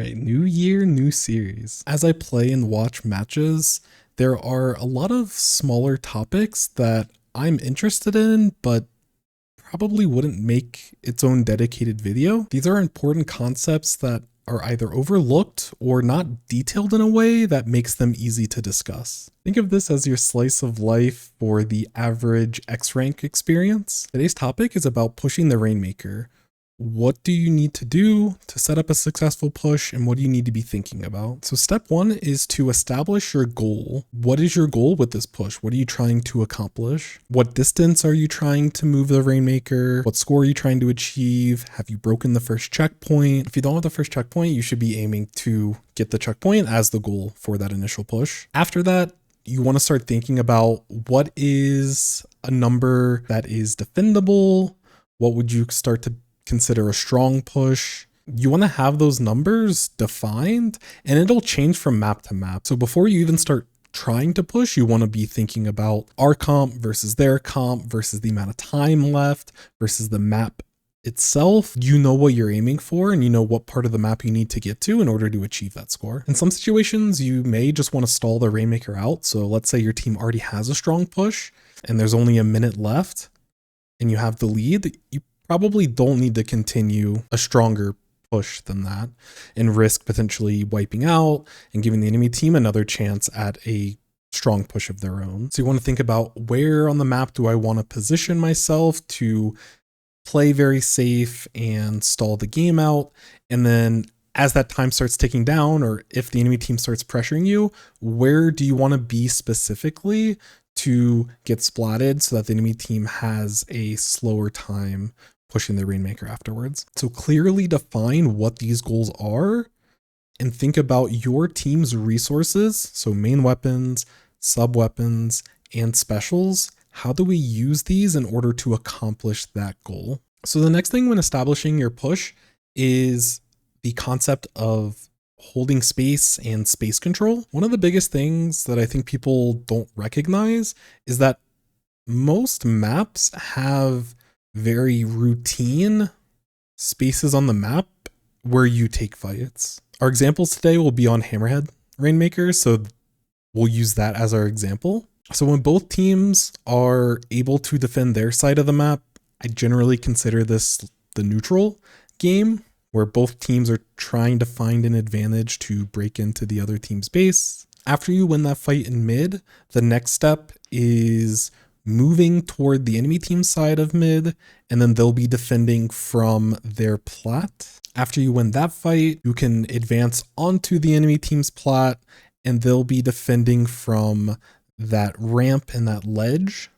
right, new year, new series. As I play and watch matches, there are a lot of smaller topics that I'm interested in, but probably wouldn't make its own dedicated video. These are important concepts that are either overlooked or not detailed in a way that makes them easy to discuss. Think of this as your slice of life for the average X-Rank experience. Today's topic is about pushing the Rainmaker. What do you need to do to set up a successful push, and what do you need to be thinking about? So step one is to establish your goal. What is your goal with this push? What are you trying to accomplish? What distance are you trying to move the Rainmaker? What score are you trying to achieve? Have you broken the first checkpoint? If you don't have the first checkpoint, you should be aiming to get the checkpoint as the goal for that initial push. After that, you want to start thinking about what is a number that is defendable. What would you start to consider a strong push? You want to have those numbers defined, and it'll change from map to map. So before you even start trying to push, you want to be thinking about our comp versus their comp versus the amount of time left versus the map itself. You know what you're aiming for, and you know what part of the map you need to get to in order to achieve that score. In some situations, you may just want to stall the Rainmaker out. So let's say your team already has a strong push and there's only a minute left and you have the lead. You probably don't need to continue a stronger push than that and risk potentially wiping out and giving the enemy team another chance at a strong push of their own. So you want to think about, where on the map do I want to position myself to play very safe and stall the game out? And then as that time starts ticking down, or if the enemy team starts pressuring you, where do you want to be specifically to get splatted so that the enemy team has a slower time pushing the Rainmaker afterwards? So clearly define what these goals are and think about your team's resources. So main weapons, sub weapons, and specials. How do we use these in order to accomplish that goal? So the next thing when establishing your push is the concept of holding space and space control. One of the biggest things that I think people don't recognize is that most maps have very routine spaces on the map where you take fights. Our examples today will be on Hammerhead Rainmaker, so we'll use that as our example. So when both teams are able to defend their side of the map, I generally consider this the neutral game, where both teams are trying to find an advantage to break into the other team's base. After you win that fight in mid, the next step is moving toward the enemy team's side of mid, and then they'll be defending from their plat. After you win that fight, you can advance onto the enemy team's plat, and they'll be defending from that ramp and that ledge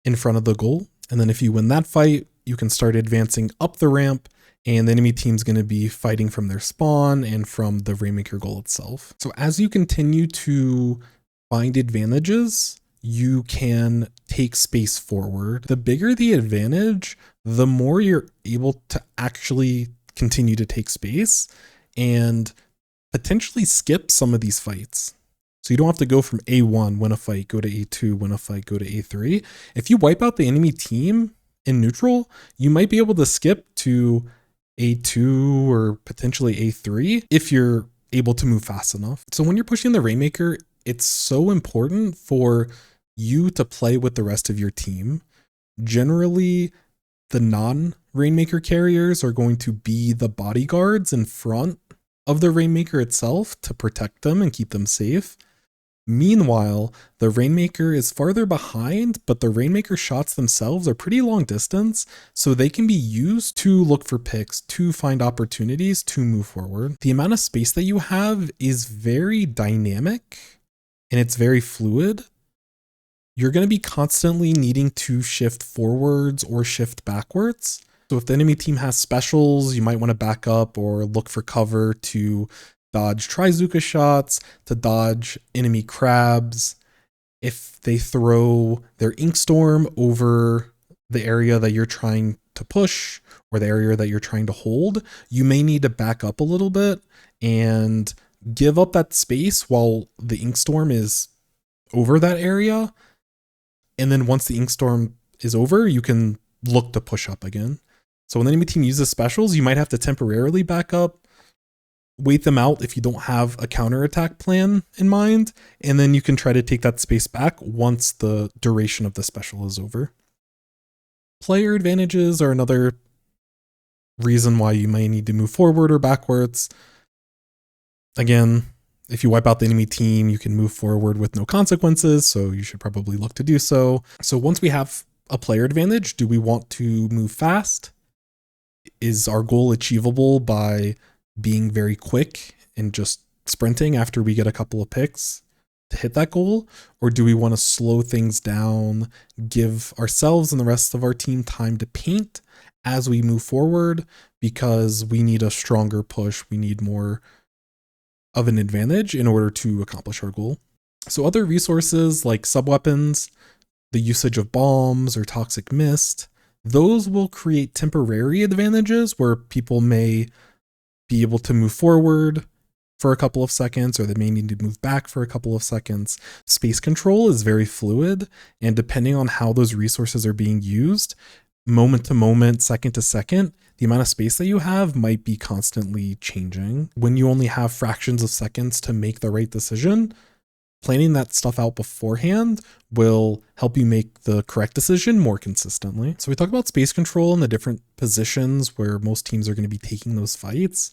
in front of the goal. And then if you win that fight, you can start advancing up the ramp, and the enemy team's going to be fighting from their spawn and from the Rainmaker goal itself. So as you continue to find advantages, you can take space forward. The bigger the advantage, the more you're able to actually continue to take space and potentially skip some of these fights. So you don't have to go from A1, win a fight, go to A2, win a fight, go to A3. If you wipe out the enemy team in neutral, you might be able to skip to A2 or potentially A3 if you're able to move fast enough. So when you're pushing the Rainmaker, it's so important for you to play with the rest of your team. Generally, the non-Rainmaker carriers are going to be the bodyguards in front of the Rainmaker itself to protect them and keep them safe. Meanwhile, the Rainmaker is farther behind, but the Rainmaker shots themselves are pretty long distance, so they can be used to look for picks, to find opportunities to move forward. The amount of space that you have is very dynamic and it's very fluid. You're going to be constantly needing to shift forwards or shift backwards. So if the enemy team has specials, you might want to back up or look for cover to dodge Trizuka shots, to dodge enemy crabs. If they throw their Ink Storm over the area that you're trying to push or the area that you're trying to hold, you may need to back up a little bit and give up that space while the Ink Storm is over that area. And then once the Ink Storm is over, you can look to push up again. So when the enemy team uses specials, you might have to temporarily back up, wait them out if you don't have a counterattack plan in mind, and then you can try to take that space back once the duration of the special is over. Player advantages are another reason why you may need to move forward or backwards. Again, if you wipe out the enemy team, you can move forward with no consequences, so you should probably look to do so. So once we have a player advantage, do we want to move fast? Is our goal achievable by being very quick and just sprinting after we get a couple of picks to hit that goal? Or do we want to slow things down, give ourselves and the rest of our team time to paint as we move forward, because we need a stronger push, we need more of an advantage in order to accomplish our goal? So other resources like subweapons, the usage of bombs or toxic mist, those will create temporary advantages where people may be able to move forward for a couple of seconds, or they may need to move back for a couple of seconds. Space control is very fluid, and depending on how those resources are being used, moment to moment, second to second, the amount of space that you have might be constantly changing. When you only have fractions of seconds to make the right decision, planning that stuff out beforehand will help you make the correct decision more consistently. So we talk about space control and the different positions where most teams are going to be taking those fights.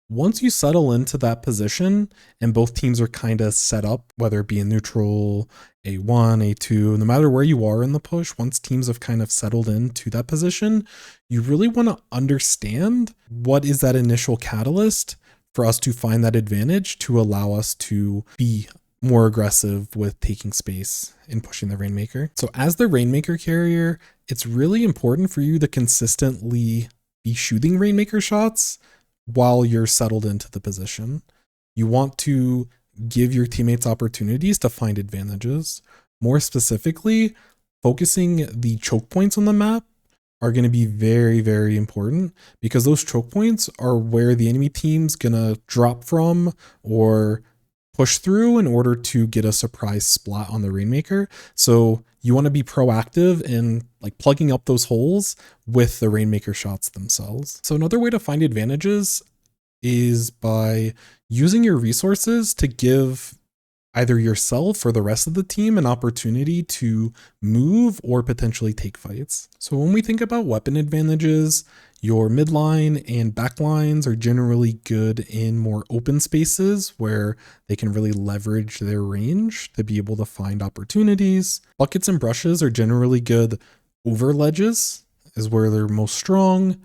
Once you settle into that position and both teams are kind of set up, whether it be in neutral, A1, A2, no matter where you are in the push, once teams have kind of settled into that position, you really want to understand what is that initial catalyst for us to find that advantage to allow us to be more aggressive with taking space and pushing the Rainmaker. So as the Rainmaker carrier, it's really important for you to consistently be shooting Rainmaker shots while you're settled into the position. You want to give your teammates opportunities to find advantages. More specifically, focusing the choke points on the map are going to be very, very important, because those choke points are where the enemy team's going to drop from or push through in order to get a surprise splat on the Rainmaker. So you want to be proactive in like plugging up those holes with the Rainmaker shots themselves. So another way to find advantages is by using your resources to give either yourself or the rest of the team an opportunity to move or potentially take fights. So when we think about weapon advantages, your midline and backlines are generally good in more open spaces where they can really leverage their range to be able to find opportunities. Buckets and brushes are generally good over ledges, is where they're most strong.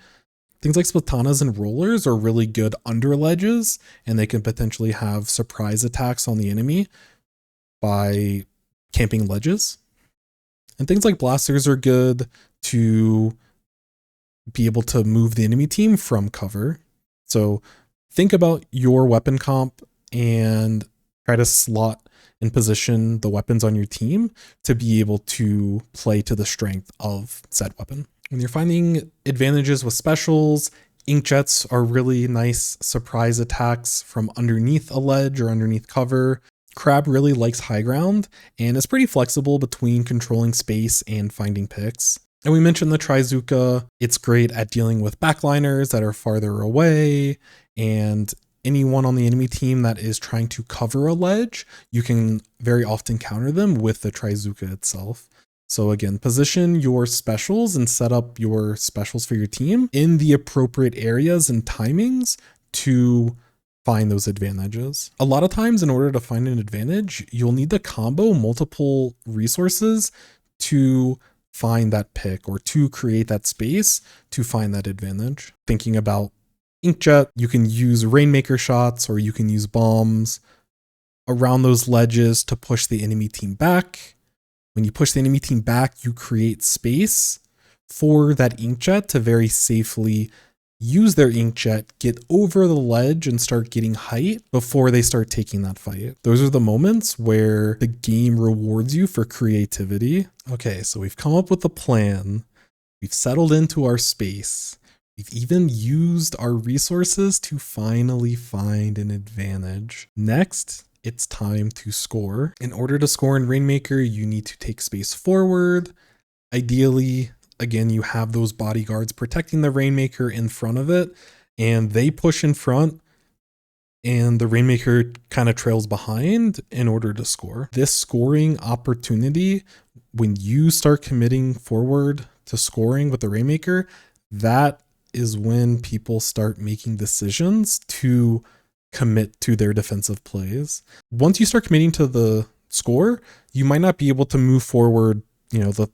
Things like splatanas and rollers are really good under ledges, and they can potentially have surprise attacks on the enemy by camping ledges. And things like blasters are good to be able to move the enemy team from cover. So think about your weapon comp and try to slot and position the weapons on your team to be able to play to the strength of said weapon. When you're finding advantages with specials, inkjets are really nice surprise attacks from underneath a ledge or underneath cover. Crab really likes high ground and is pretty flexible between controlling space and finding picks. And we mentioned the Trizuka. It's great at dealing with backliners that are farther away, and anyone on the enemy team that is trying to cover a ledge, you can very often counter them with the Trizuka itself. So again, position your specials and set up your specials for your team in the appropriate areas and timings to find those advantages. A lot of times in order to find an advantage, you'll need to combo multiple resources to find that pick or to create that space to find that advantage. Thinking about inkjet, you can use Rainmaker shots or you can use bombs around those ledges to push the enemy team back. When you push the enemy team back, you create space for that inkjet to very safely use their inkjet, get over the ledge and start getting height before they start taking that fight. Those are the moments where the game rewards you for creativity. Okay, so we've come up with a plan. We've settled into our space. We've even used our resources to finally find an advantage. Next, it's time to score. In order to score in Rainmaker, you need to take space forward. Ideally, again, you have those bodyguards protecting the Rainmaker in front of it, and they push in front and the Rainmaker kind of trails behind in order to score. This scoring opportunity, when you start committing forward to scoring with the Rainmaker, that is when people start making decisions to commit to their defensive plays. Once you start committing to the score, you might not be able to move forward, the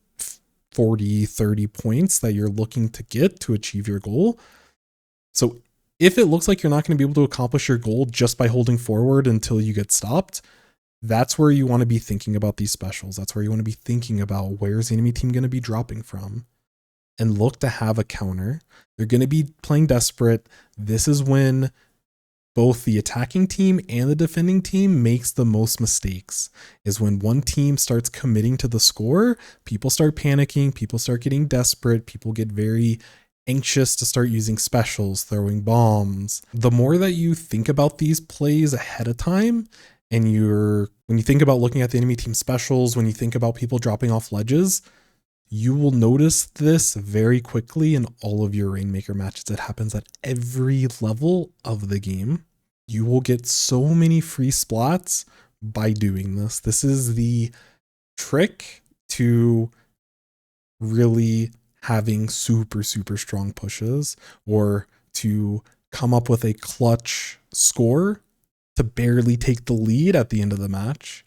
40, 30 points that you're looking to get to achieve your goal. So if it looks like you're not going to be able to accomplish your goal just by holding forward until you get stopped, that's where you want to be thinking about these specials. That's where you want to be thinking about where's the enemy team going to be dropping from, and look to have a counter. They're going to be playing desperate. This is when both the attacking team and the defending team makes the most mistakes, is when one team starts committing to the score, people start panicking, people start getting desperate, people get very anxious to start using specials, throwing bombs. The more that you think about these plays ahead of time, and when you think about looking at the enemy team specials, when you think about people dropping off ledges, you will notice this very quickly in all of your Rainmaker matches. It happens at every level of the game. You will get so many free splats by doing this. This is the trick to really having super, super strong pushes, or to come up with a clutch score to barely take the lead at the end of the match,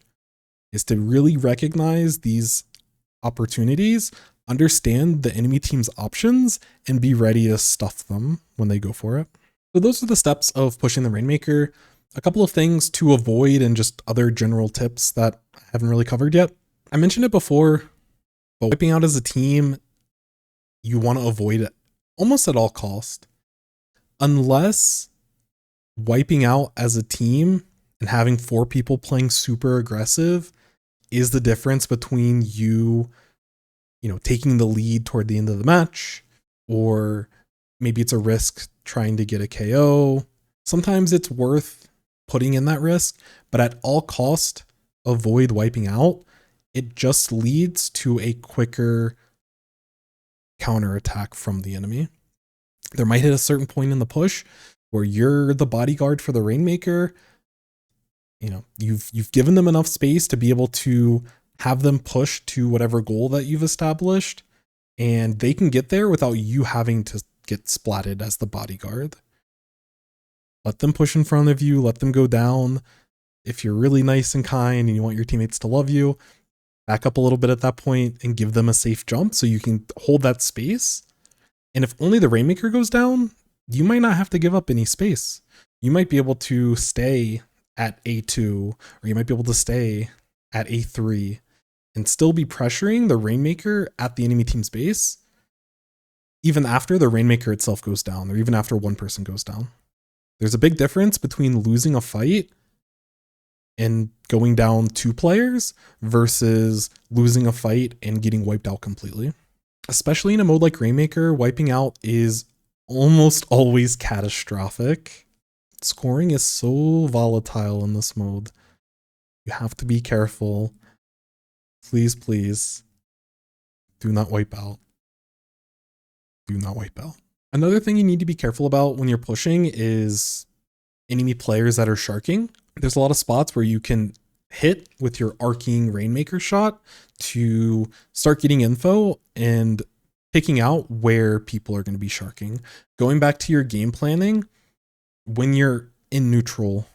is to really recognize these opportunities, understand the enemy team's options, and be ready to stuff them when they go for it. So those are the steps of pushing the Rainmaker. A couple of things to avoid and just other general tips that I haven't really covered yet. I mentioned it before, but wiping out as a team, you want to avoid it almost at all cost. Unless wiping out as a team and having 4 people playing super aggressive is the difference between you taking the lead toward the end of the match, or maybe it's a risk trying to get a KO. Sometimes it's worth putting in that risk, but at all cost, avoid wiping out. It just leads to a quicker counterattack from the enemy. There might hit a certain point in the push where you're the bodyguard for the Rainmaker. You've given them enough space to be able to have them push to whatever goal that you've established, and they can get there without you having to get splatted as the bodyguard. Let them push in front of you, let them go down. If you're really nice and kind and you want your teammates to love you, back up a little bit at that point and give them a safe jump so you can hold that space. And if only the Rainmaker goes down, you might not have to give up any space. You might be able to stay at A2, or you might be able to stay at A3 and still be pressuring the Rainmaker at the enemy team's base, even after the Rainmaker itself goes down, or even after one person goes down. There's a big difference between losing a fight and going down 2 players versus losing a fight and getting wiped out completely. Especially in a mode like Rainmaker, wiping out is almost always catastrophic. Scoring is so volatile in this mode. You have to be careful. Please, please, do not wipe out. Do not wipe out. Another thing you need to be careful about when you're pushing is enemy players that are sharking. There's a lot of spots where you can hit with your arcing Rainmaker shot to start getting info and picking out where people are going to be sharking. Going back to your game planning, when you're in neutral,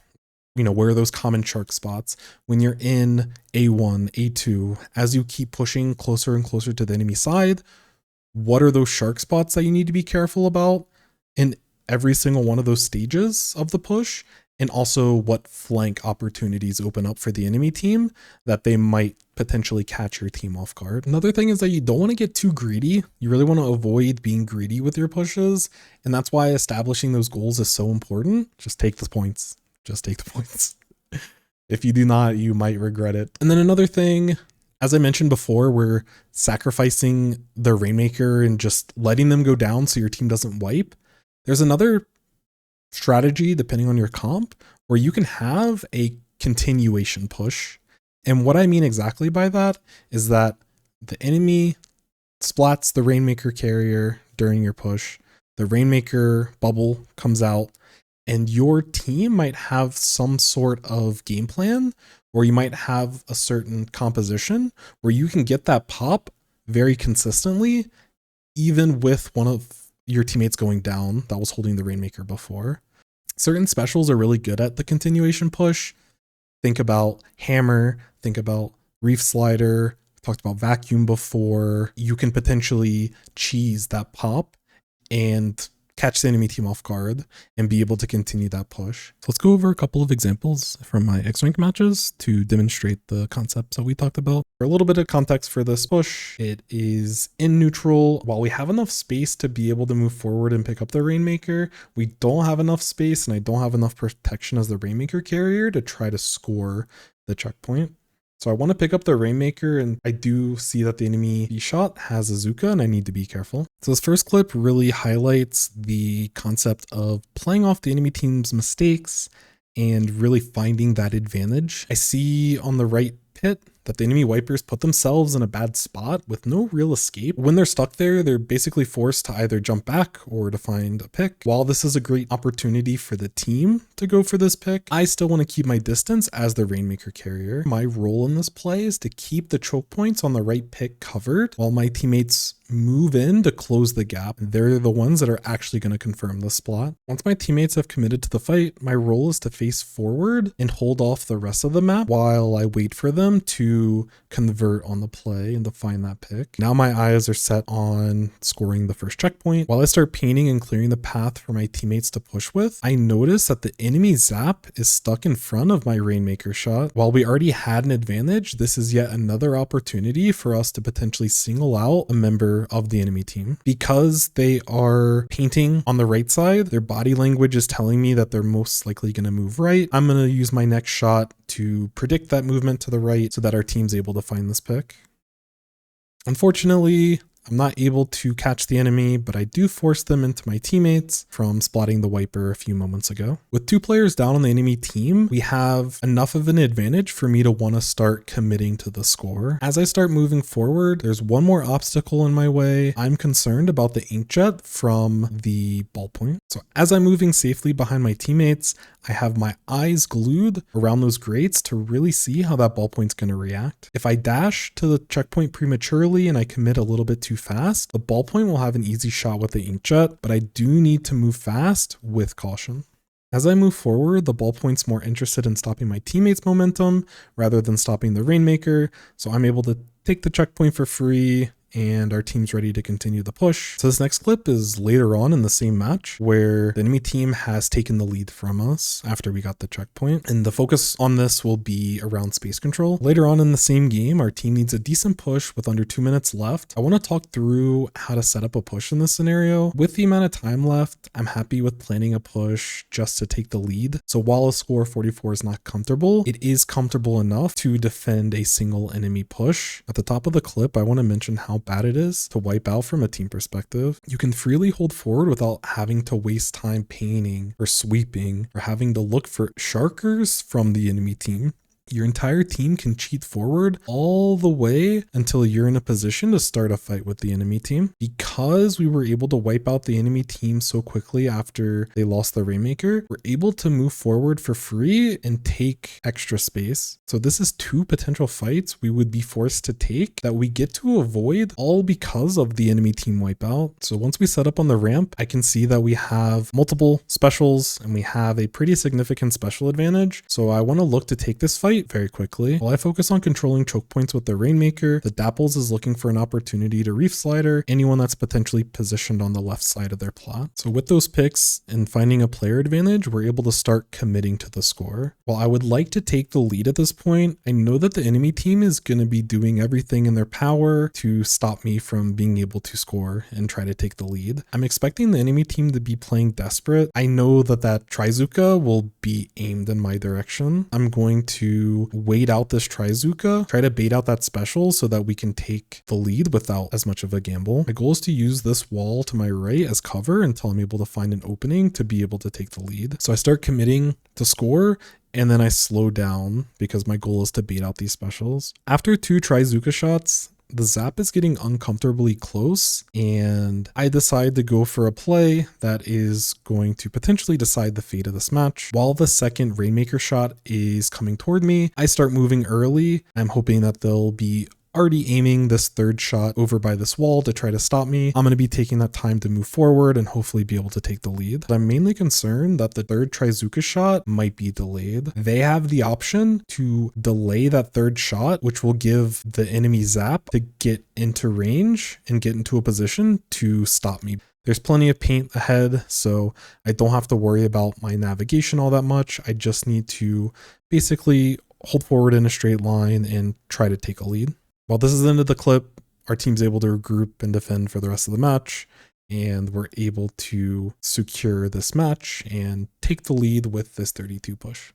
where are those common shark spots? When you're in A1, A2, as you keep pushing closer and closer to the enemy side, what are those shark spots that you need to be careful about in every single one of those stages of the push? And also what flank opportunities open up for the enemy team that they might potentially catch your team off guard. Another thing is that you don't want to get too greedy. You really want to avoid being greedy with your pushes. And that's why establishing those goals is so important. Just take the points. Just take the points. If you do not, you might regret it. And then another thing, as I mentioned before, we're sacrificing the Rainmaker and just letting them go down so your team doesn't wipe. There's another strategy, depending on your comp, where you can have a continuation push. And what I mean exactly by that is that the enemy splats the Rainmaker carrier during your push. The Rainmaker bubble comes out, And your team might have some sort of game plan, or you might have a certain composition where you can get that pop very consistently, even with one of your teammates going down that was holding the Rainmaker before. Certain specials are really good at the continuation push. Think about Hammer, think about Reef Slider, talked about Vacuum before. You can potentially cheese that pop and catch the enemy team off guard and be able to continue that push. So let's go over a couple of examples from my X-Rank matches to demonstrate the concepts that we talked about. For a little bit of context for this push, it is in neutral. While we have enough space to be able to move forward and pick up the Rainmaker, we don't have enough space and I don't have enough protection as the Rainmaker carrier to try to score the checkpoint. So I want to pick up the Rainmaker, and I do see that the enemy shot has a Zuka and I need to be careful. So this first clip really highlights the concept of playing off the enemy team's mistakes and really finding that advantage. I see on the right pit that the enemy wipers put themselves in a bad spot with no real escape. When they're stuck there, they're basically forced to either jump back or to find a pick. While this is a great opportunity for the team to go for this pick, I still want to keep my distance as the Rainmaker carrier. My role in this play is to keep the choke points on the right pick covered while my teammates move in to close the gap. They're the ones that are actually going to confirm the spot. Once my teammates have committed to the fight, my role is to face forward and hold off the rest of the map while I wait for them to convert on the play and to find that pick. Now my eyes are set on scoring the first checkpoint. While I start painting and clearing the path for my teammates to push with, I notice that the enemy zap is stuck in front of my Rainmaker shot. While we already had an advantage, this is yet another opportunity for us to potentially single out a member of the enemy team. Because they are painting on the right side, their body language is telling me that they're most likely going to move right. I'm going to use my next shot to predict that movement to the right so that our team's able to find this pick. Unfortunately, I'm not able to catch the enemy, but I do force them into my teammates from spotting the wiper a few moments ago. With 2 players down on the enemy team, we have enough of an advantage for me to want to start committing to the score. As I start moving forward, there's one more obstacle in my way. I'm concerned about the inkjet from the ballpoint. So as I'm moving safely behind my teammates, I have my eyes glued around those grates to really see how that ballpoint's going to react. If I dash to the checkpoint prematurely and I commit a little bit too fast, the ballpoint will have an easy shot with the inkjet, but I do need to move fast with caution. As I move forward, the ballpoint's more interested in stopping my teammates' momentum rather than stopping the Rainmaker, so I'm able to take the checkpoint for free and our team's ready to continue the push. So this next clip is later on in the same match where the enemy team has taken the lead from us after we got the checkpoint. And the focus on this will be around space control. Later on in the same game, our team needs a decent push with under 2 minutes left. I want to talk through how to set up a push in this scenario. With the amount of time left, I'm happy with planning a push just to take the lead. So while a score of 44 is not comfortable, it is comfortable enough to defend a single enemy push. At the top of the clip, I want to mention how bad it is to wipe out from a team perspective. You can freely hold forward without having to waste time painting or sweeping or having to look for sharkers from the enemy team. Your entire team can cheat forward all the way until you're in a position to start a fight with the enemy team. Because we were able to wipe out the enemy team so quickly after they lost the Rainmaker, we're able to move forward for free and take extra space. So this is 2 potential fights we would be forced to take that we get to avoid all because of the enemy team wipeout. So once we set up on the ramp, I can see that we have multiple specials and we have a pretty significant special advantage. So I want to look to take this fight very quickly. While I focus on controlling choke points with the Rainmaker, the Dapples is looking for an opportunity to Reef Slider anyone that's potentially positioned on the left side of their plot. So with those picks and finding a player advantage, we're able to start committing to the score. While I would like to take the lead at this point, I know that the enemy team is going to be doing everything in their power to stop me from being able to score and try to take the lead. I'm expecting the enemy team to be playing desperate. I know that that Trizuka will be aimed in my direction. I'm going to wait out this Trizuka, try to bait out that special so that we can take the lead without as much of a gamble. My goal is to use this wall to my right as cover until I'm able to find an opening to be able to take the lead. So I start committing to score and then I slow down because my goal is to bait out these specials. After 2 Trizuka shots, the zap is getting uncomfortably close, and I decide to go for a play that is going to potentially decide the fate of this match. While the second Rainmaker shot is coming toward me, I start moving early. I'm hoping that they'll be already aiming this third shot over by this wall to try to stop me. I'm going to be taking that time to move forward and hopefully be able to take the lead. But I'm mainly concerned that the third Trizuka shot might be delayed. They have the option to delay that third shot, which will give the enemy zap to get into range and get into a position to stop me. There's plenty of paint ahead, so I don't have to worry about my navigation all that much. I just need to basically hold forward in a straight line and try to take a lead. While this is the end of the clip, our team's able to regroup and defend for the rest of the match, and we're able to secure this match and take the lead with this 32 push.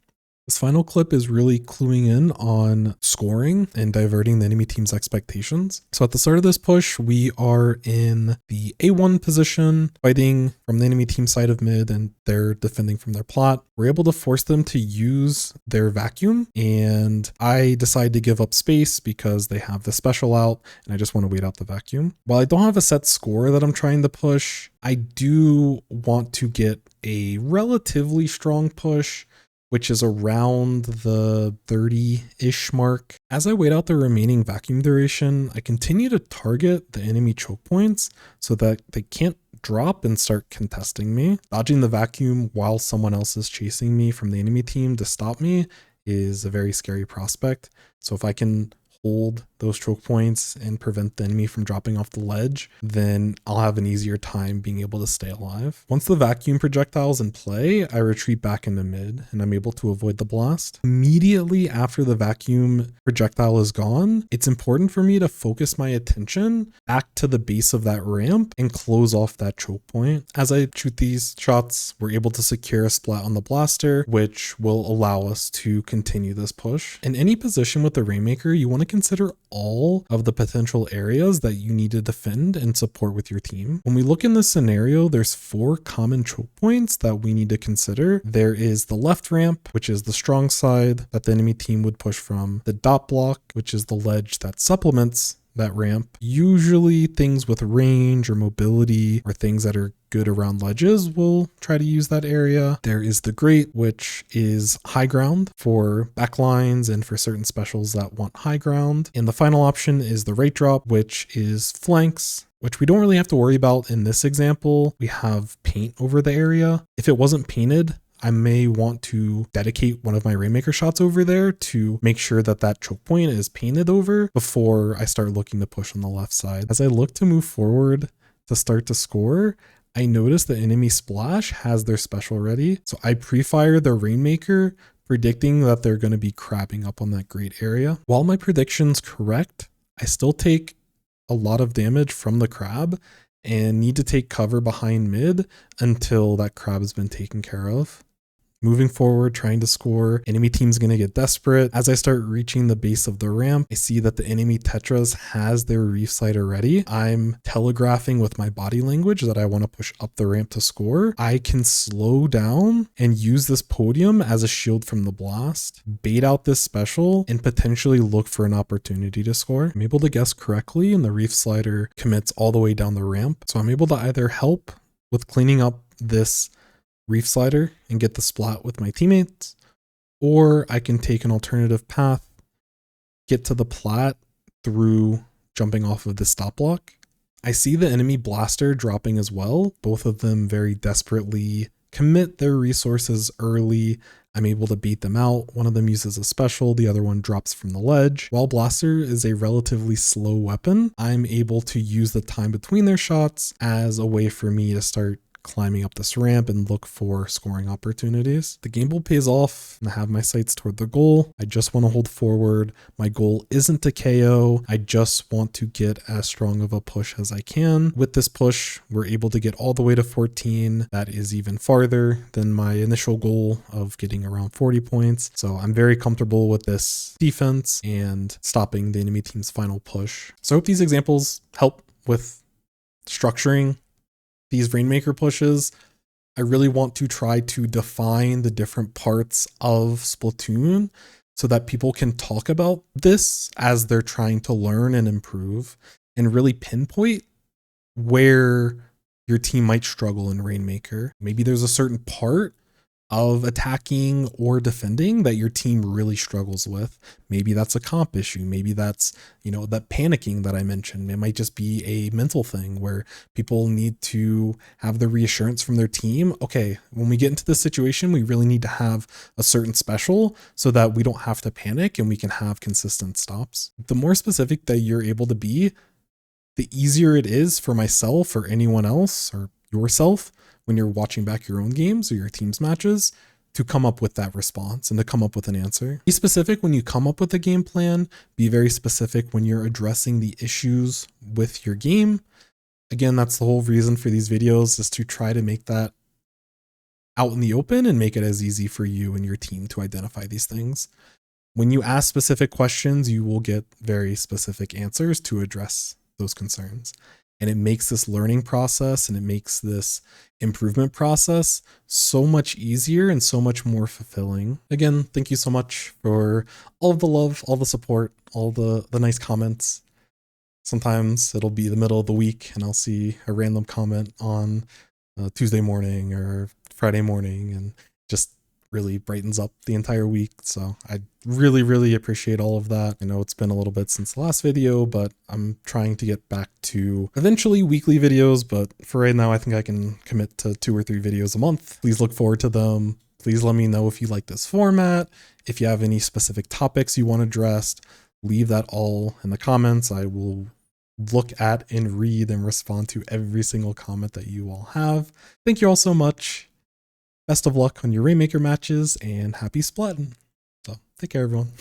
This final clip is really cluing in on scoring and diverting the enemy team's expectations. So at the start of this push, we are in the A1 position, fighting from the enemy team side of mid, and they're defending from their plot. We're able to force them to use their vacuum, and I decide to give up space because they have the special out, and I just want to wait out the vacuum. While I don't have a set score that I'm trying to push, I do want to get a relatively strong push, which is around the 30-ish mark. As I wait out the remaining vacuum duration, I continue to target the enemy choke points so that they can't drop and start contesting me. Dodging the vacuum while someone else is chasing me from the enemy team to stop me is a very scary prospect. So if I can hold those choke points and prevent the enemy from dropping off the ledge, then I'll have an easier time being able to stay alive. Once the vacuum projectile is in play, I retreat back into mid and I'm able to avoid the blast. Immediately after the vacuum projectile is gone, it's important for me to focus my attention back to the base of that ramp and close off that choke point. As I shoot these shots, we're able to secure a splat on the blaster, which will allow us to continue this push. In any position with the Rainmaker, you want to consider all of the potential areas that you need to defend and support with your team. When we look in this scenario, there's 4 common choke points that we need to consider. There is the left ramp, which is the strong side that the enemy team would push from, the dot block, which is the ledge that supplements that ramp. Usually things with range or mobility or things that are good around ledges will try to use that area. There is the grate, which is high ground for backlines and for certain specials that want high ground. And the final option is the rate drop, which is flanks, which we don't really have to worry about in this example. We have paint over the area. If it wasn't painted, I may want to dedicate one of my Rainmaker shots over there to make sure that that choke point is painted over before I start looking to push on the left side. As I look to move forward to start to score, I notice the enemy splash has their special ready. So I pre-fire the Rainmaker, predicting that they're going to be crabbing up on that great area. While my prediction's correct, I still take a lot of damage from the crab and need to take cover behind mid until that crab has been taken care of. Moving forward, trying to score. Enemy team's going to get desperate. As I start reaching the base of the ramp, I see that the enemy Tetras has their reef slider ready. I'm telegraphing with my body language that I want to push up the ramp to score. I can slow down and use this podium as a shield from the blast, bait out this special, and potentially look for an opportunity to score. I'm able to guess correctly, and the reef slider commits all the way down the ramp. So I'm able to either help with cleaning up this reef slider and get the splat with my teammates, or I can take an alternative path, get to the plat through jumping off of the stop block. I see the enemy blaster dropping as well. Both of them very desperately commit their resources early. I'm able to beat them out. One of them uses a special, the other one drops from the ledge. While blaster is a relatively slow weapon, I'm able to use the time between their shots as a way for me to start climbing up this ramp and look for scoring opportunities. The gamble pays off and I have my sights toward the goal. I just want to hold forward. My goal isn't to KO. I just want to get as strong of a push as I can. With this push, we're able to get all the way to 14. That is even farther than my initial goal of getting around 40 points. So I'm very comfortable with this defense and stopping the enemy team's final push. So I hope these examples help with structuring these Rainmaker pushes. I really want to try to define the different parts of Splatoon so that people can talk about this as they're trying to learn and improve and really pinpoint where your team might struggle in Rainmaker. Maybe there's a certain part of attacking or defending that your team really struggles with. Maybe that's a comp issue. Maybe that's, that panicking that I mentioned. It might just be a mental thing where people need to have the reassurance from their team. Okay, when we get into this situation, we really need to have a certain special so that we don't have to panic and we can have consistent stops. The more specific that you're able to be, the easier it is for myself or anyone else or yourself when you're watching back your own games or your team's matches to come up with that response and to come up with an answer. Be specific when you come up with a game plan. Be very specific when you're addressing the issues with your game. Again, that's the whole reason for these videos, is to try to make that out in the open and make it as easy for you and your team to identify these things. When you ask specific questions, you will get very specific answers to address those concerns. And it makes this learning process and it makes this improvement process so much easier and so much more fulfilling. Again, thank you so much for all of the love, all the support, all the nice comments. Sometimes it'll be the middle of the week and I'll see a random comment on Tuesday morning or Friday morning, and just really brightens up the entire week. So I really appreciate all of that. I know it's been a little bit since the last video, but I'm trying to get back to eventually weekly videos. But for right now, I think I can commit to 2 or 3 videos a month. Please look forward to them. Please let me know if you like this format. If you have any specific topics you want addressed, leave that all in the comments. I will look at and read and respond to every single comment that you all have. Thank you all so much. Best of luck on your Rainmaker matches and happy Splatoon. So take care, everyone.